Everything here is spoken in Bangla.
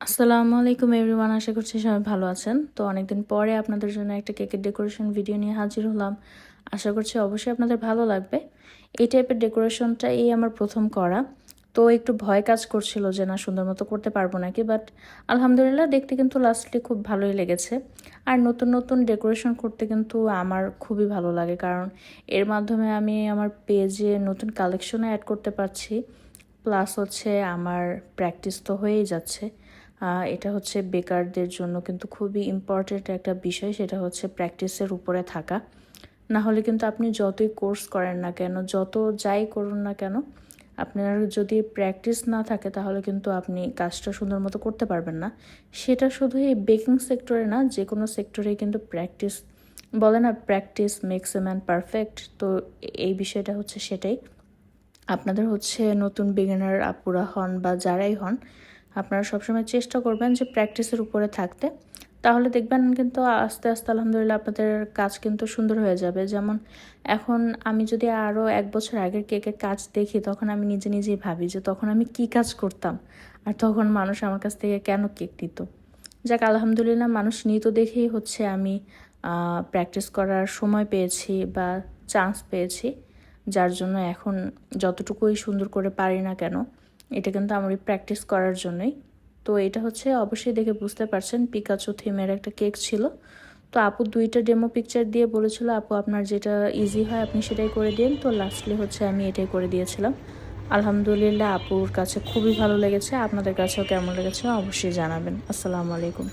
আসসালামু আলাইকুম এভরিওয়ান, আশা করছি সবাই ভালো আছেন। তো অনেকদিন পরে আপনাদের জন্য একটা কেকের ডেকোরেশন ভিডিও নিয়ে হাজির হলাম। আশা করছি অবশ্যই আপনাদের ভালো লাগবে। এই টাইপের ডেকোরেশনটা আমার প্রথম করা, তো একটু ভয় কাজ করছিল যে না সুন্দর মতো করতে পারবো নাকি, বাট আলহামদুলিল্লাহ দেখতে কিন্তু লাস্টলি খুব ভালোই লেগেছে। আর নতুন নতুন ডেকোরেশন করতে কিন্তু আমার খুবই ভালো লাগে, কারণ এর মাধ্যমে আমি আমার পেজে নতুন কালেকশনে অ্যাড করতে পারছি, প্লাস হচ্ছে আমার প্র্যাকটিস তো হয়েই যাচ্ছে। এটা হচ্ছে বেকারদের জন্য কিন্তু খুবই ইম্পর্ট্যান্ট একটা বিষয়, সেটা হচ্ছে প্র্যাকটিসের উপরে থাকা। না হলে কিন্তু আপনি যতই কোর্স করেন না কেন, যত যাই করুন না কেন, আপনার যদি প্র্যাকটিস না থাকে তাহলে কিন্তু আপনি কাজটা সুন্দর মতো করতে পারবেন না। সেটা শুধু এই বেকিং সেক্টরে না, যে কোনো সেক্টরেই কিন্তু প্র্যাকটিস, বলে না practice makes a man perfect. তো এই বিষয়টা হচ্ছে সেটাই। আপনাদের হচ্ছে নতুন বিগিনার আপুরা হন বা যারাই হন, আপনারা সবসময় চেষ্টা করবেন যে প্র্যাকটিসের উপরে থাকতে। তাহলে দেখবেন কিন্তু আস্তে আস্তে আলহামদুলিল্লাহ আপনাদের কাজ কিন্তু সুন্দর হয়ে যাবে। যেমন এখন আমি যদি আরও 1 বছর আগের কেকের কাজ দেখি, তখন আমি নিজে নিজেই ভাবি যে তখন আমি কি কাজ করতাম, আর তখন মানুষ আমার কাছ থেকে কেন কেক নিত। যাক আলহামদুলিল্লাহ মানুষ নিত দেখেই হচ্ছে আমি প্র্যাকটিস করার সময় পেয়েছি বা চান্স পেয়েছি, যার জন্য এখন যতটুকুই সুন্দর করে পারি না কেন, এটা কিন্তু আমার প্র্যাকটিস করার জন্যই। তো এটা হচ্ছে অবশ্যই দেখে বুঝতে পারছেন পিকাচু থিমের একটা কেক ছিল। তো আপু 2টা ডেমো পিকচার দিয়ে বলেছিল আপু আপনার যেটা ইজি হয় আপনি সেটাই করে দিন। তো লাস্টলি হচ্ছে আমি এটাই করে দিয়েছিলাম। আলহামদুলিল্লাহ আপুর কাছে খুবই ভালো লেগেছে। আপনাদের কাছেও কেমন লেগেছে অবশ্যই জানাবেন। আসসালামু আলাইকুম।